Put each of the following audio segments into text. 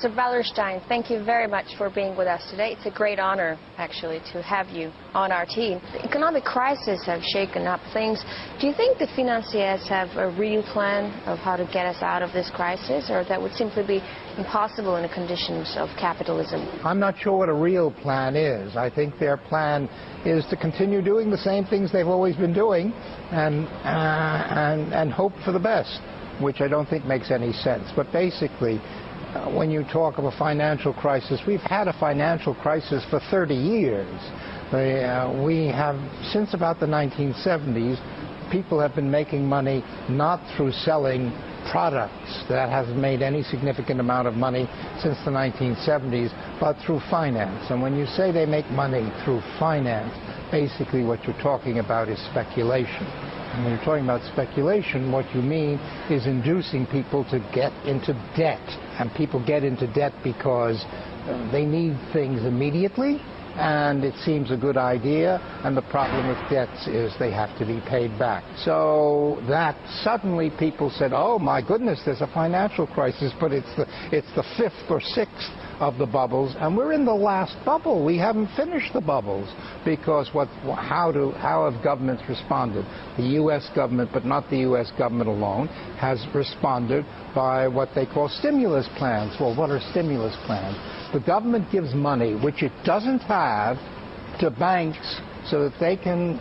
Professor Wallerstein, thank you very much for being with us today. It's a great honor, actually, to have you on our team. The economic crisis have shaken up things. Do you think the financiers have a real plan of how to get us out of this crisis, or that would simply be impossible in the conditions of capitalism? I'm not sure what a real plan is. I think their plan is to continue doing the same things they've always been doing and hope for the best, which I don't think makes any sense. But basically, when you talk of a financial crisis, we've had a financial crisis for 30 years. We have, since about the 1970s, people have been making money not through selling products. That hasn't made any significant amount of money since the 1970s, but through finance. And when you say they make money through finance, basically what you're talking about is speculation. And when you're talking about speculation, what you mean is inducing people to get into debt. And people get into debt because they need things immediately, and it seems a good idea, and the problem with debts is they have to be paid back. So that suddenly people said, oh my goodness, there's a financial crisis, but it's the fifth or sixth of the bubbles, and we're in the last bubble. We haven't finished the bubbles, because how have governments responded? The U.S. government, but not the U.S. government alone, has responded by what they call stimulus plans. Well, what are stimulus plans? The government gives money, which it doesn't have, to banks so that they can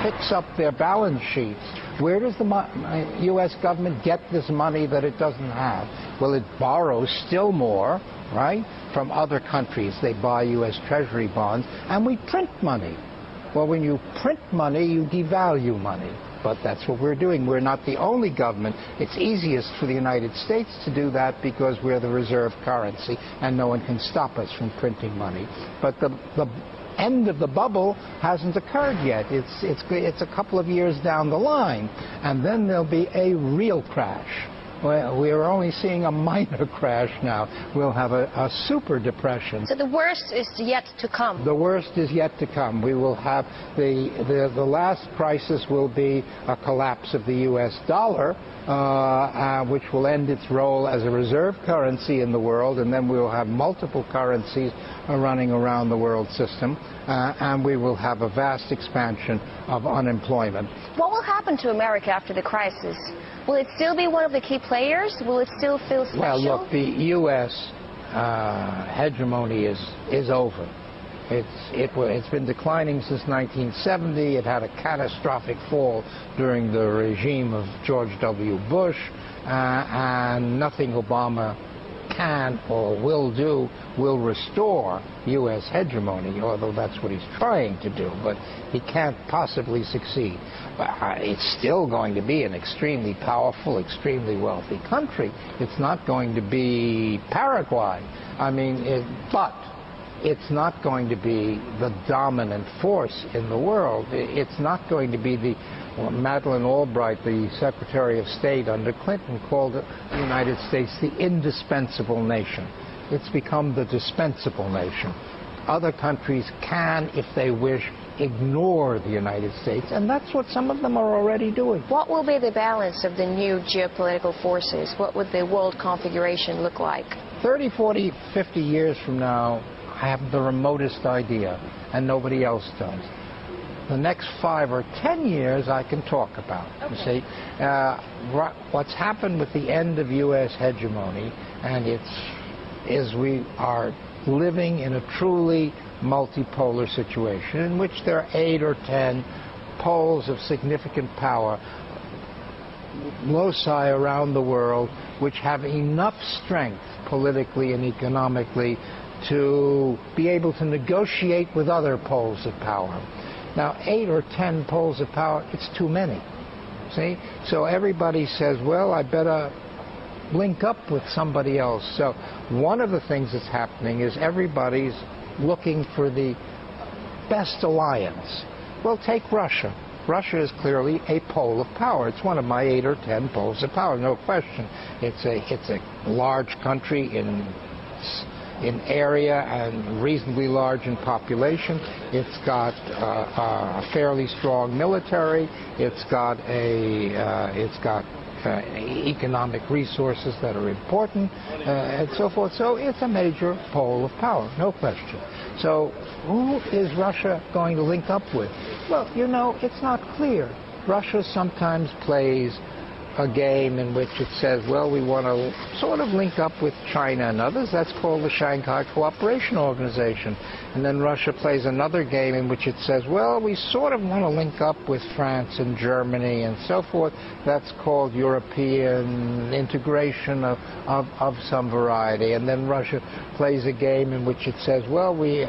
fix up their balance sheets. Where does the U.S. government get this money that it doesn't have? Well, it borrows still more, right, from other countries. They buy U.S. Treasury bonds, and we print money. Well, when you print money, you devalue money. But that's what we're doing. We're not the only government. It's easiest for the United States to do that because we're the reserve currency, and no one can stop us from printing money. But the end of the bubble hasn't occurred yet. It's a couple of years down the line, and then there'll be a real crash. Well, we're only seeing a minor crash now. We'll have a super depression. So the worst is yet to come. The worst is yet to come. We will have the last crisis will be a collapse of the U.S. dollar, which will end its role as a reserve currency in the world, and then we will have multiple currencies running around the world system, and we will have a vast expansion of unemployment. What will happen to America after the crisis? Will it still be one of the key players? Will it still feel special? Well, look, the U.S. hegemony is over. It's been declining since 1970. It had a catastrophic fall during the regime of George W. Bush, and nothing Obama can or will do will restore U.S. hegemony, although that's what he's trying to do, but he can't possibly succeed. But it's still going to be an extremely powerful, extremely wealthy country. It's not going to be Paraguay. I mean, but it's not going to be the dominant force in the world. It's not going to be Madeleine Albright, the Secretary of State under Clinton, called the United States the indispensable nation. It's become the dispensable nation. Other countries can, if they wish, ignore the United States, and that's what some of them are already doing. What will be the balance of the new geopolitical forces? What would the world configuration look like? 30, 40, 50 years from now, I have the remotest idea, and nobody else does. The next 5 or 10 years I can talk about. Okay. You see, what's happened with the end of U.S. hegemony, and is we are living in a truly multipolar situation in which there are 8 or 10 poles of significant power, loci around the world, which have enough strength politically and economically to be able to negotiate with other poles of power. Now, 8 or 10 poles of power, it's too many. See? So everybody says, well, I better link up with somebody else. So one of the things that's happening is everybody's looking for the best alliance. Well, take Russia. Russia is clearly a pole of power. It's one of my 8 or 10 poles of power, no question. It's a large country in area and reasonably large in population. It's got a fairly strong military. It's got economic resources that are important, and so forth. So it's a major pole of power, no question. So who is Russia going to link up with? Well, you know, it's not clear. Russia sometimes plays a game in which it says, well, we want to sort of link up with China and others. That's called the Shanghai Cooperation Organization. And then Russia plays another game in which it says, well, we sort of want to link up with France and Germany and so forth. That's called European integration of some variety. And then Russia plays a game in which it says, well, we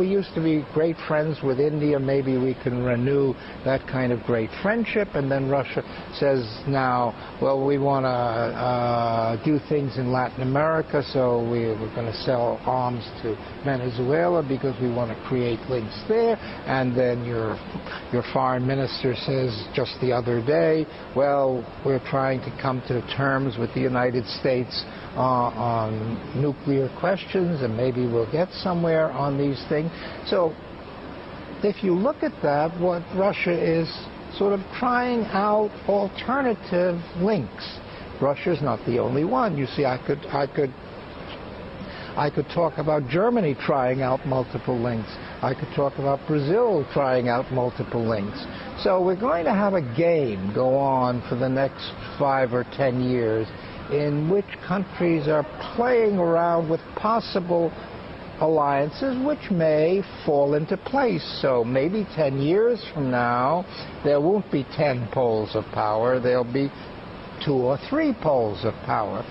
used to be great friends with India. Maybe we can renew that kind of great friendship. And then Russia says now, well, we want to do things in Latin America, so we're going to sell arms to Venezuela because we want to create links there. And then your foreign minister says just the other day, well, we're trying to come to terms with the United States on nuclear questions, and maybe we'll get somewhere on these things. So if you look at that, what Russia is sort of trying out alternative links. Russia's not the only one. You see, I could talk about Germany trying out multiple links. I could talk about Brazil trying out multiple links. So we're going to have a game go on for the next 5 or 10 years in which countries are playing around with possible alliances which may fall into place. So maybe 10 years from now, there won't be 10 poles of power. There'll be 2 or 3 poles of power.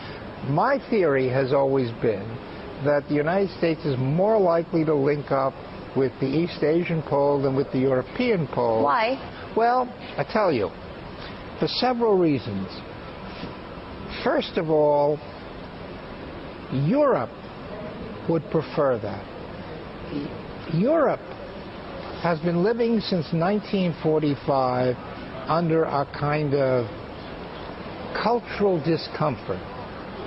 My theory has always been that the United States is more likely to link up with the East Asian pole than with the European pole. Why? Well, I tell you, for several reasons. First of all, Europe would prefer that. Europe has been living since 1945 under a kind of cultural discomfort.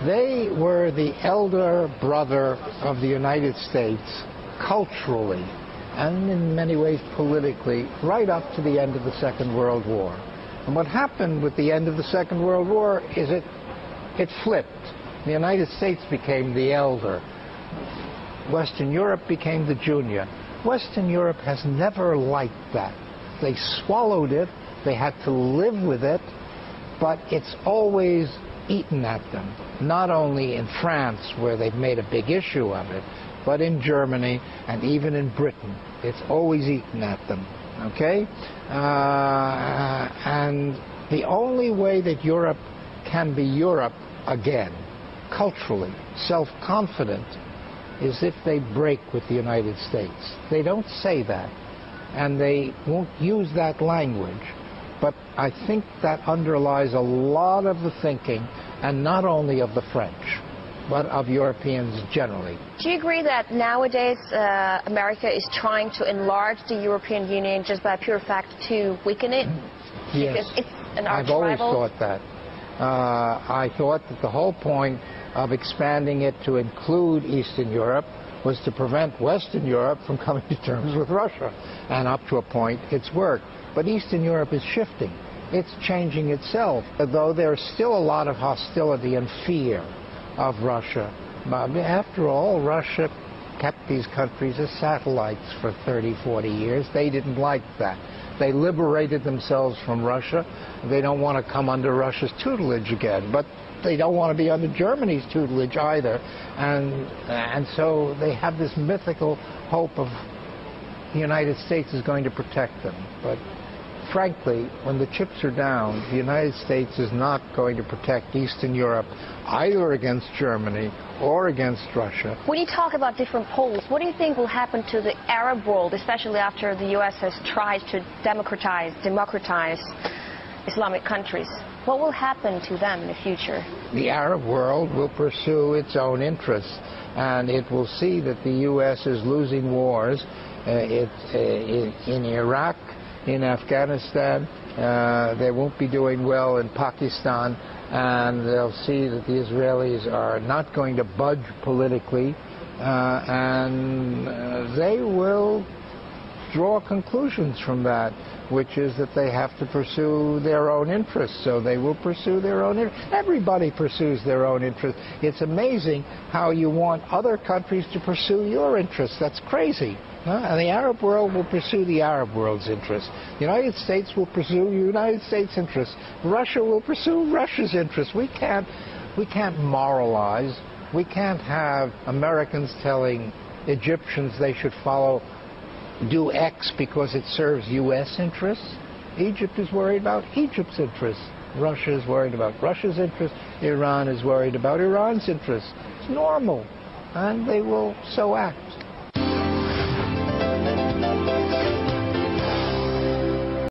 They were the elder brother of the United States culturally and in many ways politically right up to the end of the Second World War. And what happened with the end of the Second World War is it flipped. The United States became the elder. Western Europe became the junior. Western Europe has never liked that. They swallowed it, they had to live with it, but it's always eaten at them. Not only in France, where they've made a big issue of it, but in Germany and even in Britain. It's always eaten at them, okay? And the only way that Europe can be Europe again, culturally, self-confident, is if they break with the United States. They don't say that, and they won't use that language, but I think that underlies a lot of the thinking, and not only of the French, but of Europeans generally. Do you agree that nowadays America is trying to enlarge the European Union just by pure fact to weaken it? Yes, because it's an arch I've always rival? thought that. I thought that the whole point of expanding it to include Eastern Europe was to prevent Western Europe from coming to terms with Russia. And up to a point, it's worked. But Eastern Europe is shifting. It's changing itself, though there's still a lot of hostility and fear of Russia. After all, Russia kept these countries as satellites for 30, 40 years. They didn't like that. They liberated themselves from Russia. They don't want to come under Russia's tutelage again, but they don't want to be under Germany's tutelage either. And so they have this mythical hope of the United States is going to protect them. But frankly, when the chips are down, the United States is not going to protect Eastern Europe either against Germany or against Russia. When you talk about different poles, what do you think will happen to the Arab world, especially after the U.S. has tried to democratize Islamic countries? What will happen to them in the future? The Arab world will pursue its own interests, and it will see that the U.S. is losing wars in Iraq, in Afghanistan. They won't be doing well in Pakistan, and they'll see that the Israelis are not going to budge politically, and they will draw conclusions from that, which is that they have to pursue their own interests, so they will pursue their own interests. Everybody pursues their own interests. It's amazing how you want other countries to pursue your interests. That's crazy. And the Arab world will pursue the Arab world's interests. The United States will pursue the United States' interests. Russia will pursue Russia's interests. We can't moralize. We can't have Americans telling Egyptians they should do X because it serves U.S. interests. Egypt is worried about Egypt's interests. Russia is worried about Russia's interests. Iran is worried about Iran's interests. It's normal, and they will so act.